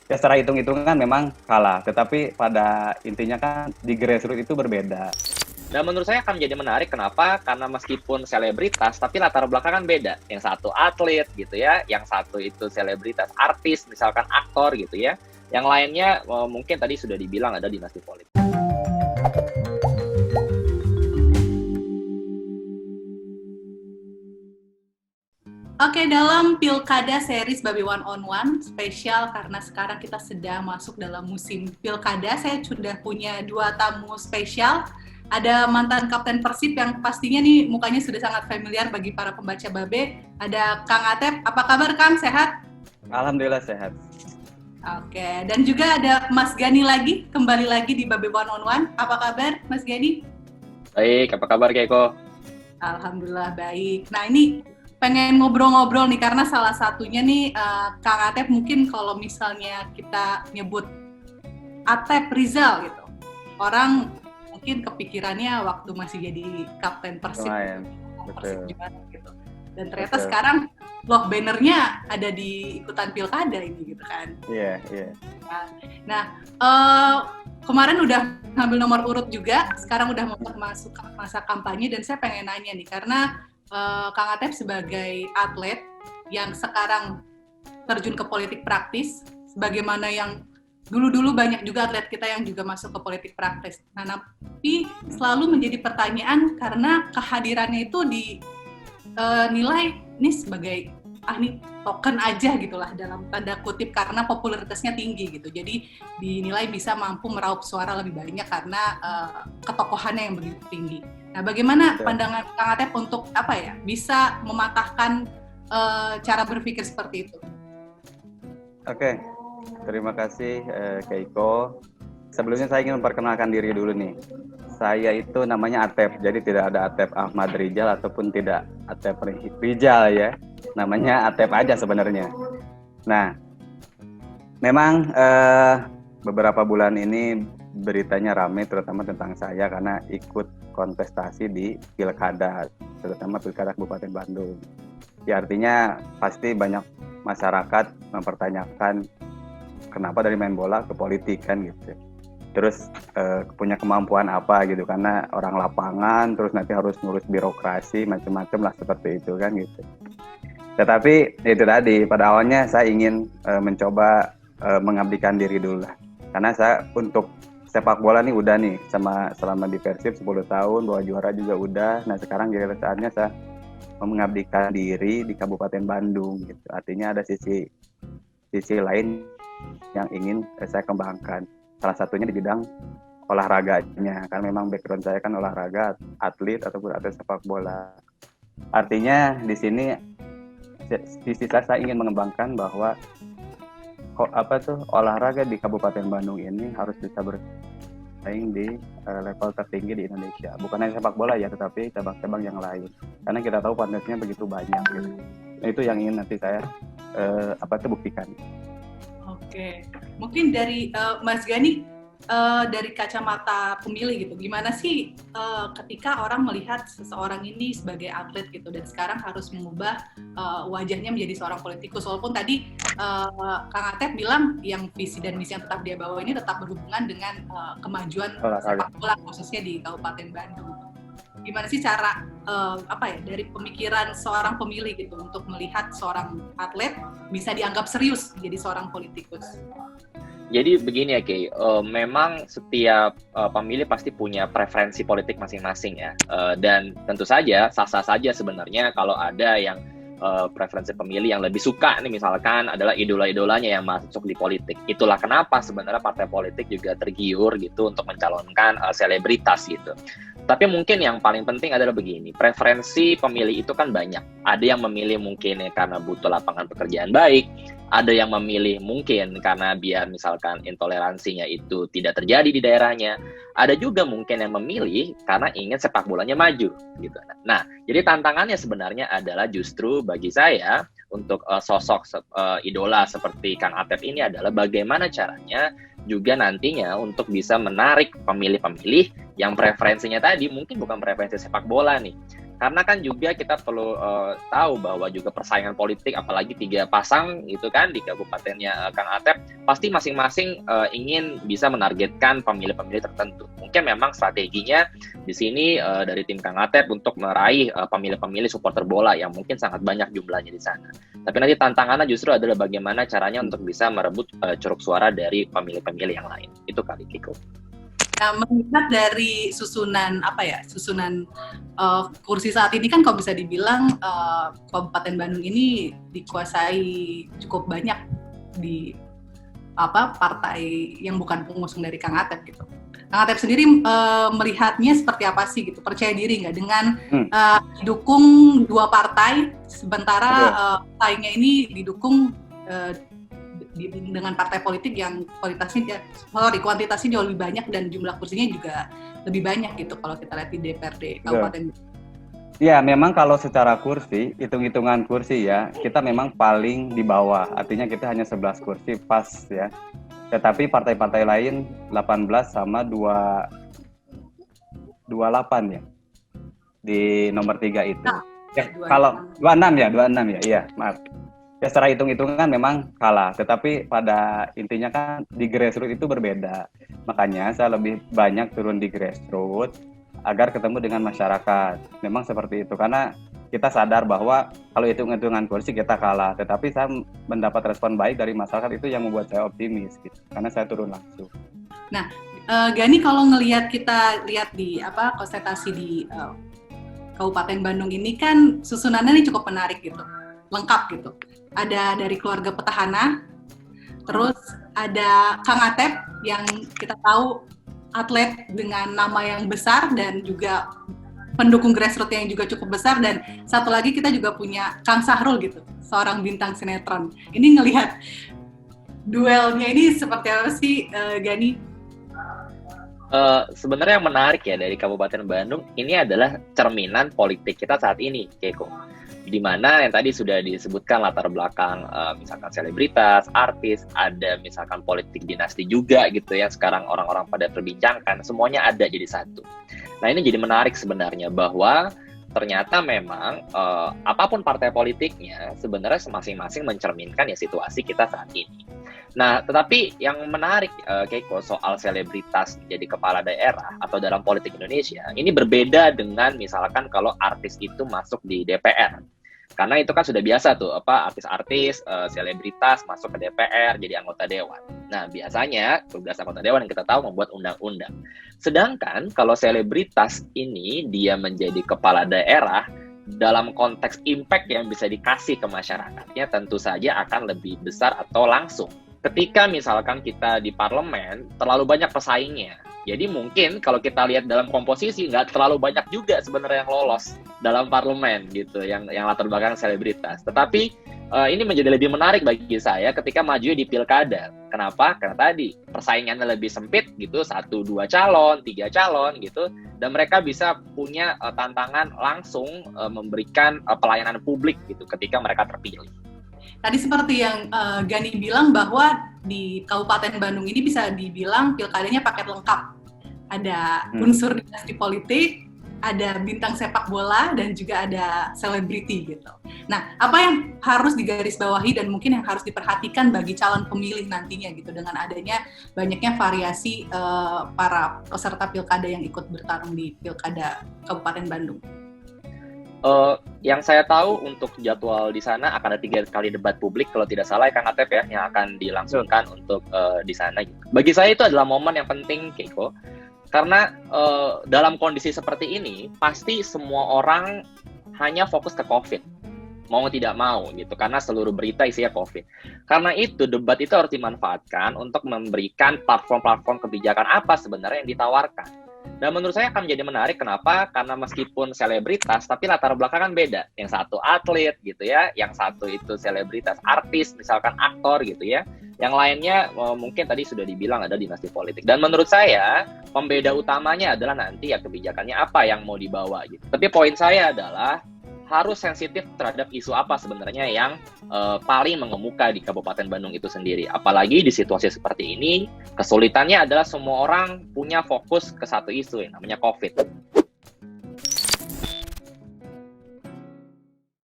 Ya secara hitung-hitungan memang kalah, tetapi pada intinya kan di grassroots itu berbeda. Dan menurut saya akan menjadi menarik, kenapa? Karena meskipun selebritas, tapi latar belakang kan beda. Yang satu atlet gitu ya, yang satu itu selebritas, artis, misalkan aktor gitu ya. Yang lainnya mungkin tadi sudah dibilang ada dinasti politik. Oke, dalam Pilkada series Babi One on One spesial karena sekarang kita sedang masuk dalam musim Pilkada, saya sudah punya 2 tamu spesial. Ada mantan Kapten Persib yang pastinya nih mukanya sudah sangat familiar bagi para pembaca Babe. Ada Kang Atep, apa kabar Kang? Sehat? Alhamdulillah sehat. Oke, dan juga ada Mas Gani lagi, kembali lagi di Babe One on One. Apa kabar Mas Gani? Baik, apa kabar Keiko? Alhamdulillah baik. Nah ini pengen ngobrol-ngobrol nih karena salah satunya nih Kang Atep, mungkin kalau misalnya kita nyebut Atep Rizal gitu, orang mungkin kepikirannya waktu masih jadi Kapten Persib, Persib gimana gitu. Dan ternyata sekarang loh bannernya ada di ikutan pilkada ini gitu kan. Iya. Nah, kemarin udah ngambil nomor urut juga, sekarang udah masuk masa kampanye dan saya pengen nanya nih karena Kang Atep sebagai atlet yang sekarang terjun ke politik praktis, sebagaimana yang dulu-dulu banyak juga atlet kita yang juga masuk ke politik praktis. Nah, tapi selalu menjadi pertanyaan karena kehadirannya itu dinilai ini sebagai nih token aja gitulah dalam tanda kutip karena popularitasnya tinggi gitu. Jadi dinilai bisa mampu meraup suara lebih banyak karena ketokohannya yang begitu tinggi. Nah, bagaimana pandangan Kang Atep untuk bisa mematahkan cara berpikir seperti itu? Oke, terima kasih Keiko. Sebelumnya saya ingin memperkenalkan diri dulu nih. Saya itu namanya Atep, jadi tidak ada Atep Ahmad Rizal ataupun tidak Atep Rizal ya. Namanya Atep aja sebenarnya. Nah, memang beberapa bulan ini beritanya ramai terutama tentang saya karena ikut kontestasi di pilkada, terutama pilkada Kabupaten Bandung. Ya artinya pasti banyak masyarakat mempertanyakan kenapa dari main bola ke politik kan gitu. Terus punya kemampuan apa gitu, karena orang lapangan terus nanti harus ngurus birokrasi macam-macam lah seperti itu kan gitu. Tetapi itu tadi pada awalnya saya ingin mencoba mengabdikan diri dulu lah. Karena saya untuk sepak bola nih udah nih selama di Persib 10 tahun, bawa juara juga udah. Nah sekarang giliran saatnya saya mengabdikan diri di Kabupaten Bandung gitu. Artinya ada sisi lain yang ingin saya kembangkan. Salah satunya di bidang olahraganya, kan memang background saya kan olahraga, atlet ataupun atlet sepak bola. Artinya di sini sisi saya ingin mengembangkan bahwa olahraga di Kabupaten Bandung ini harus bisa bersaing di level tertinggi di Indonesia. Bukan hanya sepak bola ya, tetapi cabang-cabang yang lain. Karena kita tahu partnernya begitu banyak gitu. Nah, itu yang ingin nanti saya buktikan. Oke, mungkin dari Mas Gani, dari kacamata pemilih gitu, gimana sih ketika orang melihat seseorang ini sebagai atlet gitu dan sekarang harus mengubah wajahnya menjadi seorang politikus, walaupun tadi Kang Atep bilang yang visi dan misi yang tetap dia bawa ini tetap berhubungan dengan kemajuan sepak bola khususnya di Kabupaten Bandung. Gimana sih cara dari pemikiran seorang pemilih gitu untuk melihat seorang atlet bisa dianggap serius jadi seorang politikus? Jadi begini ya Kay, memang setiap pemilih pasti punya preferensi politik masing-masing ya, dan tentu saja sah-sah saja sebenarnya kalau ada yang preferensi pemilih yang lebih suka nih misalkan adalah idola-idolanya yang masuk di politik. Itulah kenapa sebenarnya partai politik juga tergiur gitu untuk mencalonkan selebritas gitu. Tapi mungkin yang paling penting adalah begini, preferensi pemilih itu kan banyak. Ada yang memilih mungkin karena butuh lapangan pekerjaan baik, ada yang memilih mungkin karena biar misalkan intoleransinya itu tidak terjadi di daerahnya, ada juga mungkin yang memilih karena ingin sepak bolanya maju gitu. Nah, jadi tantangannya sebenarnya adalah justru bagi saya untuk sosok idola seperti Kang Atep ini adalah bagaimana caranya juga nantinya untuk bisa menarik pemilih-pemilih yang preferensinya tadi mungkin bukan preferensi sepak bola nih. Karena kan juga kita perlu tahu bahwa juga persaingan politik apalagi 3 pasang gitu kan di kabupatennya Kang Atep pasti masing-masing ingin bisa menargetkan pemilih-pemilih tertentu. Mungkin memang strateginya di sini dari tim Kang Atep untuk meraih pemilih-pemilih supporter bola yang mungkin sangat banyak jumlahnya di sana. Tapi nanti tantangannya justru adalah bagaimana caranya untuk bisa merebut curug suara dari pemilih-pemilih yang lain. Itu kali, Kiko. Nah, melihat dari susunan kursi saat ini kan kalau bisa dibilang Kabupaten Bandung ini dikuasai cukup banyak di partai yang bukan pengusung dari Kang Atep gitu. Kang Atep sendiri melihatnya seperti apa sih gitu? Percaya diri nggak dengan didukung dua partai sementara saingnya ini didukung dengan partai politik yang kuantitasnya jauh lebih banyak dan jumlah kursinya juga lebih banyak gitu kalau kita lihat di DPRD Kabupaten. Ya, memang kalau secara kursi, hitung-hitungan kursi ya, kita memang paling di bawah. Artinya kita hanya 11 kursi pas ya. Tetapi partai-partai lain 18 sama 28 ya. Di nomor 3 itu. Kalau 26 ya, iya, maaf. Ya secara hitung-hitungan memang kalah, tetapi pada intinya kan di grassroots itu berbeda. Makanya saya lebih banyak turun di grassroots agar ketemu dengan masyarakat. Memang seperti itu, karena kita sadar bahwa kalau hitung-hitungan kursi kita kalah, tetapi saya mendapat respon baik dari masyarakat, itu yang membuat saya optimis gitu, karena saya turun langsung. Nah, Gani, kalau kita lihat di konsentrasi di Kabupaten Bandung ini kan susunannya ini cukup menarik gitu, lengkap gitu. Ada dari keluarga petahana, terus ada Kang Atep yang kita tahu atlet dengan nama yang besar dan juga pendukung grassroots yang juga cukup besar, dan satu lagi kita juga punya Kang Sahrul gitu, seorang bintang sinetron. Ini ngelihat duelnya ini seperti apa sih, Gani? Sebenarnya yang menarik ya dari Kabupaten Bandung ini adalah cerminan politik kita saat ini, Keiko. Di mana yang tadi sudah disebutkan latar belakang misalkan selebritas, artis, ada misalkan politik dinasti juga gitu ya, sekarang orang-orang pada perbincangkan, semuanya ada jadi satu. Nah ini jadi menarik sebenarnya bahwa ternyata memang apapun partai politiknya sebenarnya masing-masing mencerminkan ya situasi kita saat ini. Nah tetapi yang menarik Keiko soal selebritas menjadi kepala daerah atau dalam politik Indonesia ini berbeda dengan misalkan kalau artis itu masuk di DPR. Karena itu kan sudah biasa tuh, artis-artis, selebritas masuk ke DPR jadi anggota dewan. Nah, biasanya tugas anggota dewan yang kita tahu membuat undang-undang. Sedangkan kalau selebritas ini dia menjadi kepala daerah, dalam konteks impact yang bisa dikasih ke masyarakatnya tentu saja akan lebih besar atau langsung. Ketika misalkan kita di parlemen terlalu banyak pesaingnya, jadi mungkin kalau kita lihat dalam komposisi nggak terlalu banyak juga sebenarnya yang lolos dalam parlemen gitu, yang latar belakang selebritas. Tetapi ini menjadi lebih menarik bagi saya ketika maju di pilkada. Kenapa? Karena tadi persaingannya lebih sempit gitu, 1, 2 calon, 3 calon gitu, dan mereka bisa punya tantangan langsung memberikan pelayanan publik gitu ketika mereka terpilih. Tadi seperti yang Gani bilang bahwa di Kabupaten Bandung ini bisa dibilang pilkadanya paket lengkap. Ada unsur dinasti politik, ada bintang sepak bola, dan juga ada selebriti gitu. Nah, apa yang harus digarisbawahi dan mungkin yang harus diperhatikan bagi calon pemilih nantinya gitu dengan adanya banyaknya variasi para peserta pilkada yang ikut bertarung di pilkada Kabupaten Bandung? Yang saya tahu untuk jadwal di sana akan ada 3 kali debat publik kalau tidak salah ya Kang Atep ya, yang akan dilangsungkan untuk di sana. Bagi saya itu adalah momen yang penting, Keiko, karena dalam kondisi seperti ini pasti semua orang hanya fokus ke COVID, mau tidak mau gitu, karena seluruh berita isinya COVID. Karena itu debat itu harus dimanfaatkan untuk memberikan platform-platform kebijakan apa sebenarnya yang ditawarkan. Dan menurut saya akan menjadi menarik, kenapa? Karena meskipun selebritas, tapi latar belakang kan beda. Yang satu atlet gitu ya, yang satu itu selebritas, artis, misalkan aktor gitu ya. Yang lainnya mungkin tadi sudah dibilang ada dinasti politik. Dan menurut saya, pembeda utamanya adalah nanti ya kebijakannya apa yang mau dibawa gitu. Tapi poin saya adalah harus sensitif terhadap isu apa sebenarnya yang paling mengemuka di Kabupaten Bandung itu sendiri. Apalagi di situasi seperti ini, kesulitannya adalah semua orang punya fokus ke satu isu yang namanya COVID.